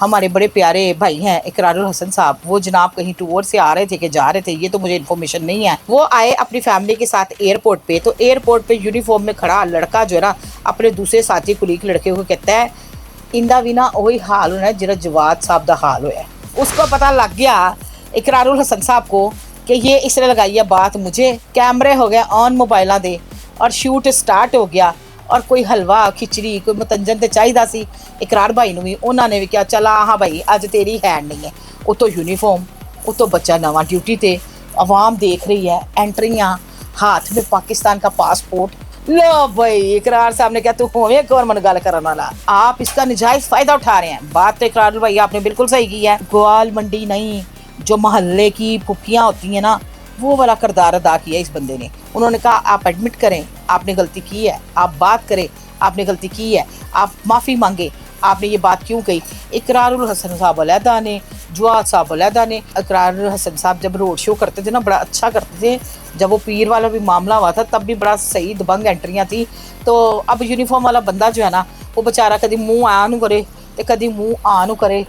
हमारे बड़े प्यारे भाई हैं इकरारुल हसन साहब, वो जनाब कहीं टूर से आ रहे थे कि जा रहे थे, ये तो मुझे इन्फॉर्मेशन नहीं है। वो आए अपनी फैमिली के साथ एयरपोर्ट पे, तो एयरपोर्ट पे यूनिफॉर्म में खड़ा लड़का जो है ना अपने दूसरे साथी कुलीग लड़के को कहता है इंदा भी ना वही हाल होना है जिहड़ा जवाद साहब का हाल होया। उसको पता लग गया इकरारुल हसन साहब को कि ये इसने लगाई है बात मुझे। कैमरे हो गए ऑन मोबाइलों दे और शूट स्टार्ट हो गया और कोई हलवा खिचड़ी कोई मतंजन तो चाहिए सी इकरार भाई भी, उन्होंने भी क्या चला हाँ भाई अज तेरी हैंड नहीं है। उतो यूनीफॉर्म, उतो बच्चा नवा ड्यूटी ते, आवाम देख रही है, एंट्रियाँ, हाथ में पाकिस्तान का पासपोर्ट। लो भाई इकरार साहब ने क्या तू होवे गवर्नमेंट गल करने वाला, आप इसका नजायज फायदा उठा रहे हैं। बात तो इकरार भाई आपने बिल्कुल सही की है। ग्वाल मंडी नहीं, जो मोहल्ले की फुफियाँ होती हैं ना, वो वाला किरदार अदा किया इस बंदे ने। उन्होंने कहा आप एडमिट करें आपने गलती की है, आप बात करें आपने गलती की है, आप माफ़ी मांगे आपने ये बात क्यों कही। इकरारुल हसन साहब अलहदा ने, जवाद साहब अलहदा ने। इकरारुल हसन साहब जब रोड शो करते थे ना बड़ा अच्छा करते थे, जब वो पीर वाला भी मामला हुआ था तब भी बड़ा सही दबंग एंट्रियाँ थी। तो अब यूनिफॉर्म वाला बंदा जो है ना वो बेचारा कभी मुँह आ नू करे तो कभी मुँह आ नू करे।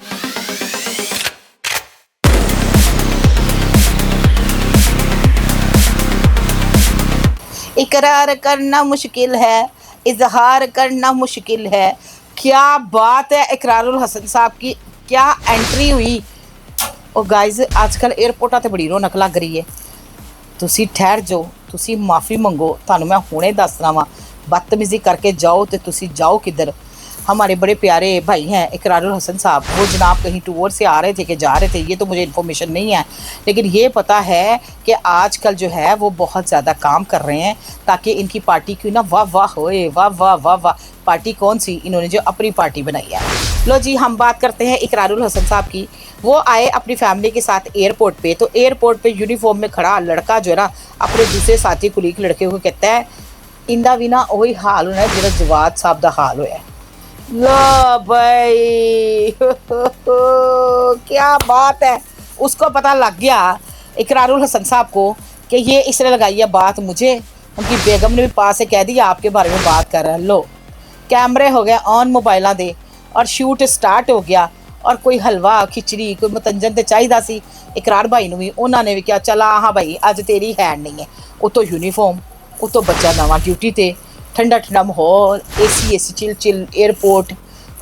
इकरार करना मुश्किल है, इजहार करना मुश्किल है। क्या बात है इकरारुल हसन साहब की, क्या एंट्री हुई। और गाइज आजकल एयरपोर्टां ते बड़ी रौनक लग रही है। तुसी ठहर जाओ, तुसी माफ़ी मंगो, थानू मैं हुणे दसना वा। बदतमीजी करके जाओ तो तुसी जाओ किधर। हमारे बड़े प्यारे भाई हैं इकरारुल हसन साहब, वो जनाब कहीं टूर से आ रहे थे कि जा रहे थे, ये तो मुझे इन्फॉर्मेशन नहीं है, लेकिन ये पता है कि आजकल जो है वो बहुत ज़्यादा काम कर रहे हैं ताकि इनकी पार्टी की ना वाह वाह होए, वाह वाह वाह वाह। पार्टी कौन सी, इन्होंने जो अपनी पार्टी बनाई है। लो जी हम बात करते हैं इकरारुल हसन साहब की। वो आए अपनी फैमिली के साथ एयरपोर्ट पे, तो एयरपोर्ट पे यूनिफॉर्म में खड़ा लड़का जो है ना अपने दूसरे साथी कुलीग लड़के को कहता है इंदा भी ना वही हाल होना है जिहड़ा जवाद साहब का हाल होया। लो भाई क्या बात है। उसको पता लग गया इकरारुल हसन साहब को कि ये इसने लगाई है बात मुझे। उनकी बेगम ने भी पास से कह दिया आपके बारे में बात कर रहा है। लो कैमरे हो गए ऑन मोबाइलों दे और शूट स्टार्ट हो गया और कोई हलवा खिचड़ी कोई मतंजन तो चाहिए सी इकरार भाई भी, उन्होंने भी क्या चला हाँ भाई अज तेरी हैंड नहीं है। उतो यूनीफॉर्म, उतो बच्चा नवा ड्यूटी ते, ठंडा ठंडा माहौल, एसी चिल चिल एयरपोर्ट,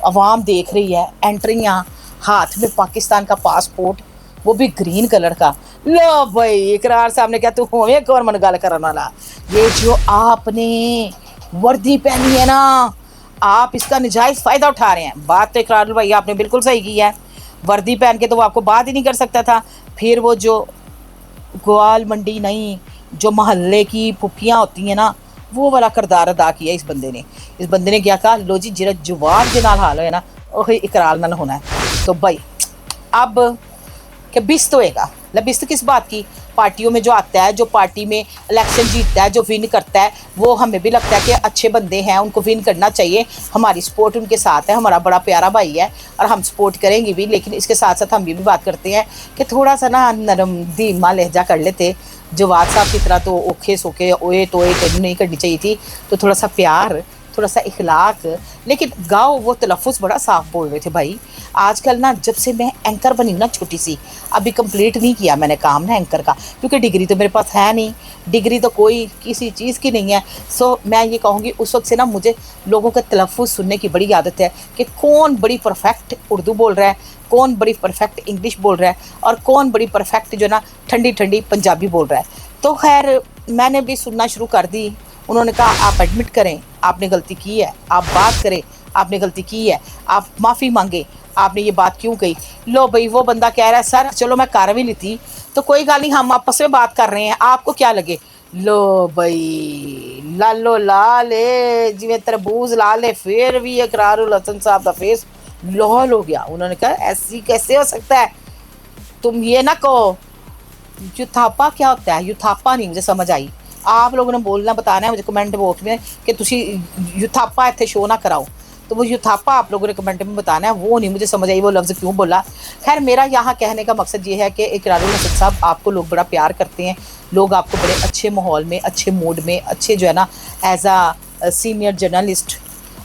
आवाम देख रही है, एंट्रियाँ, हाथ में पाकिस्तान का पासपोर्ट, वो भी ग्रीन कलर का। लो भाई इकरार साहब ने क्या तू होवे गवर्नमेंट गल करने वाला। ये जो आपने वर्दी पहनी है ना, आप इसका नजायज़ फ़ायदा उठा रहे हैं। बात तो इकरारुल भाई आपने बिल्कुल सही की है। वर्दी पहन के तो वो आपको बात ही नहीं कर सकता था। फिर वो जो ग्वाल मंडी नहीं, जो मोहल्ले की फुफियाँ होती हैं ना, वो वाला किरदार अदा किया इस बंदे ने। इस बंदे ने क्या कहा लो जी जिहड़ा जवाब के नाल हाल है ना वही इकरार नाल होना है। तो भाई अब कि बिस्त होएगा, बिस्त किस बात की। पार्टियों में जो आता है, जो पार्टी में इलेक्शन जीतता है, जो विन करता है, वो हमें भी लगता है कि अच्छे बंदे हैं, उनको विन करना चाहिए। हमारी सपोर्ट उनके साथ है, हमारा बड़ा प्यारा भाई है और हम सपोर्ट करेंगे भी। लेकिन इसके साथ साथ हम ये भी बात करते हैं कि थोड़ा सा ना नरम धीमा लहजा कर लेते। जवाद साहब की तरह तो ओखे सोखे ओए तोए नहीं करनी चाहिए थी। तो थोड़ा सा प्यार, थोड़ा सा इखलाक, लेकिन गाओ वो तलफ़ुज़ बड़ा साफ बोल रहे थे भाई। आजकल ना जब से मैं एंकर बनी ना छोटी सी, अभी कंप्लीट नहीं किया मैंने काम ना एंकर का, क्योंकि डिग्री तो मेरे पास है नहीं, डिग्री तो कोई किसी चीज़ की नहीं है। सो मैं ये कहूँगी उस वक्त से ना मुझे लोगों का तलफ़ुज़ सुनने की बड़ी आदत है कि कौन बड़ी परफेक्ट उर्दू बोल रहा है, कौन बड़ी परफेक्ट इंग्लिश बोल रहा है और कौन बड़ी परफेक्ट जो ना ठंडी ठंडी पंजाबी बोल रहा है। तो खैर मैंने भी सुनना शुरू कर दी। उन्होंने कहा आप एडमिट करें आपने गलती की है, आप बात करें आपने गलती की है, आप माफ़ी मांगे आपने ये बात क्यों कही। लो भाई वो बंदा कह रहा है सर चलो मैं कर भी ली थी तो कोई गल नहीं, हम आपस में बात कर रहे हैं, आपको क्या लगे। लो भाई लालो लाल जिवें तरबूज लाल है, फिर भी इकरारुल हसन साहब का फेस लाल हो गया। उन्होंने कहा ऐसी कैसे हो सकता है, तुम ये ना कहो। युथापा क्या होता है, युथापा नहीं मुझे समझ आई। आप लोगों ने बोलना बताना है मुझे कमेंट बॉक्स में कि तुसी युथापा इतने शो ना कराओ। तो वो युथापा आप लोगों ने कमेंट में बताना है, वो नहीं मुझे समझ आई वो लफ्ज़ क्यों बोला। खैर मेरा यहाँ कहने का मकसद ये है कि इकरारुल हसन साहब आपको लोग बड़ा प्यार करते हैं, लोग आपको बड़े अच्छे माहौल में, अच्छे मूड में, अच्छे जो है ना एज आ सीनियर जर्नलिस्ट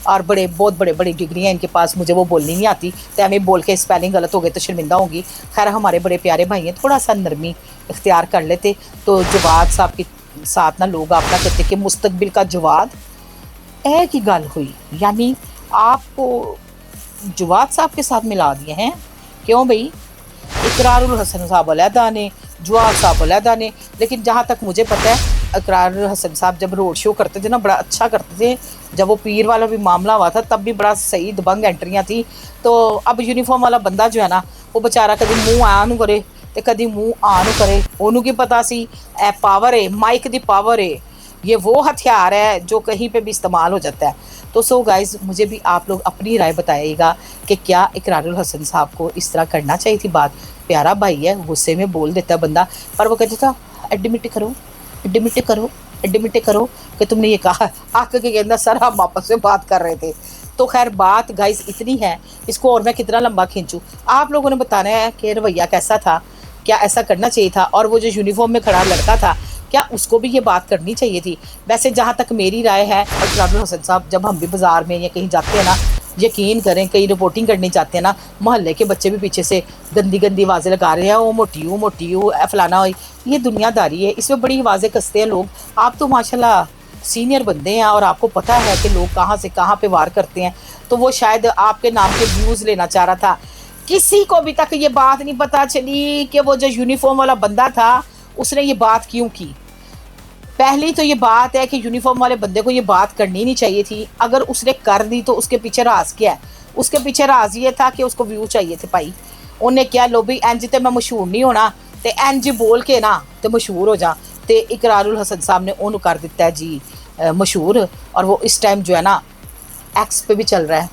और बहुत बड़े बड़ी डिग्री हैं इनके पास, मुझे वो बोलनी नहीं आती, तो हमें बोल के स्पेलिंग गलत हो गए तो शर्मिंदा होंगी। खैर हमारे बड़े प्यारे भाई हैं, थोड़ा सा नरमी इख्तियार कर लेते तो जवाद साहब के साथ ना लोग अपना कहते कि मुस्तकबिल का जवाद ए की गल हुई, यानी आपको जवाद साहब के साथ मिला दिए हैं। क्यों भाई, इकरारुल हसन साहब अलहदा ने, जवाद साहब अलहदा ने। लेकिन जहाँ तक मुझे पता है इकरारुल हसन साहब जब रोड शो करते थे ना बड़ा अच्छा करते थे, जब वो पीर वाला भी मामला हुआ था तब भी बड़ा सही दबंग एंट्रियाँ थी। तो अब यूनिफॉर्म वाला बंदा जो है ना वो बेचारा कभी मूँह आ नू करे तो कभी मूँह आ नू करे, ओनू की पता सी ए पावर है, माइक दी पावर है, ये वो हथियार है जो कहीं पे भी इस्तेमाल हो जाता है। तो सो गाइज़ मुझे भी आप लोग अपनी राय बताइएगा कि क्या इकरारुल हसन साहब को इस तरह करना चाहिए थी बात। प्यारा भाई है, गुस्से में बोल देता है बंदा, पर वो कहता था एडमिट करो एडमिट करो एडमिट करो कि तुमने ये कहा। आके के कहना सर हम आपस में बात कर रहे थे। तो खैर बात गाइस इतनी है, इसको और मैं कितना लंबा खींचूँ। आप लोगों ने बताना है कि रवैया कैसा था, क्या ऐसा करना चाहिए था, और वो जो यूनिफॉर्म में खड़ा लड़का था क्या उसको भी ये बात करनी चाहिए थी। वैसे जहाँ तक मेरी राय है, इकरारुल हसन साहब जब हम भी बाज़ार में या कहीं जाते हैं ना, यकीन करें कहीं रिपोर्टिंग करने जाते हैं ना, मोहल्ले के बच्चे भी पीछे से गंदी गंदी आवाज़ें लगा रहे हैं, वो मोटी हूँ फलाना हो। ये दुनियादारी है, इसमें बड़ी आवाज़ें कसते हैं लोग। आप तो माशाल्लाह सीनियर बंदे हैं और आपको पता है कि लोग कहाँ से कहाँ पे वार करते हैं। तो वो शायद आपके नाम के व्यूज़ लेना चाह रहा था। किसी को अभी तक ये बात नहीं पता चली कि वो जो यूनिफॉर्म वाला बंदा था उसने ये बात क्यों की। पहली तो ये बात है कि यूनिफॉर्म वाले बंदे को ये बात करनी नहीं चाहिए थी। अगर उसने कर दी तो उसके पीछे राज क्या है? उसके पीछे राज ये था कि उसको व्यू चाहिए थे भाई। उन्हें क्या लो भी इंज तो मैं मशहूर नहीं होना, तो इंज बोल के ना तो मशहूर हो जा। तो इकरारुल हसन साहब ने उन्होंने कर दिता है जी मशहूर। और वो इस टाइम जो है ना एक्स पे भी चल रहा है,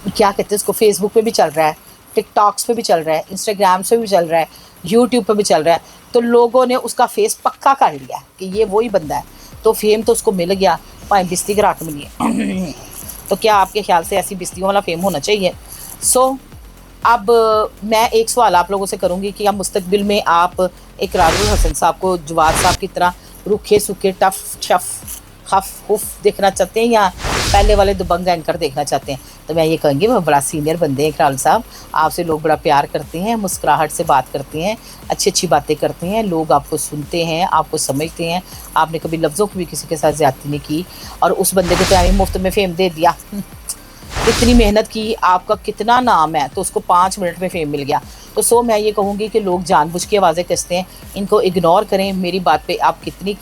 क्या कहते हैं उसको, फेसबुक पे भी चल रहा है, टिकटॉक्स पे भी चल रहा है, इंस्टाग्राम पे भी चल रहा है, यूट्यूब पे भी चल रहा है। तो लोगों ने उसका फेस पक्का कर लिया कि ये वही बंदा है। तो फेम तो उसको मिल गया, भाई बिस्ती करा के मिली है। तो क्या आपके ख्याल से ऐसी बिस्तियों वाला फेम होना चाहिए? अब मैं एक सवाल आप लोगों से करूँगी कि क्या मुस्तकबिल में आप इकरारुल हसन साहब को जवाद साहब की तरह रूखे सूखे टफ छफ खफ हुफ देखना चाहते हैं या पहले वाले दबंग एंकर देखना चाहते हैं? तो मैं ये कहूँगी वो बड़ा सीनियर बंदे हैं इकरारुल साहब, आपसे लोग बड़ा प्यार करते हैं, मुस्कुराहट से बात करते हैं, अच्छी अच्छी बातें करते हैं, लोग आपको सुनते हैं, आपको समझते हैं। आपने कभी लफ्ज़ों की भी किसी के साथ ज़्यादती नहीं की। और उस बंदे को तो मुफ्त में फेम दे दिया। इतनी मेहनत की, आपका कितना नाम है, तो उसको 5 मिनट में फेम मिल गया। तो मैं ये कहूँगी कि लोग जानबूझ के आवाज़ें कसते हैं, इनको इग्नोर करें। मेरी बात पे आप कितनी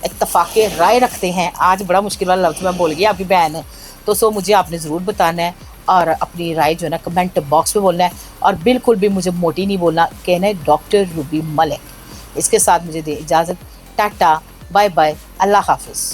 इत्तफाक़ राय रखते हैं, आज बड़ा मुश्किल वाला लफ्ज़ मैं बोल गई आपकी बहन। तो मुझे आपने ज़रूर बताना है और अपनी राय जो है ना कमेंट बॉक्स में बोलना है। और बिल्कुल भी मुझे मोटी नहीं बोलना, कहना है डॉक्टर रूबी मलिक। इसके साथ मुझे दे इजाज़त, टाटा बाय बाय, अल्लाह हाफ़िज़।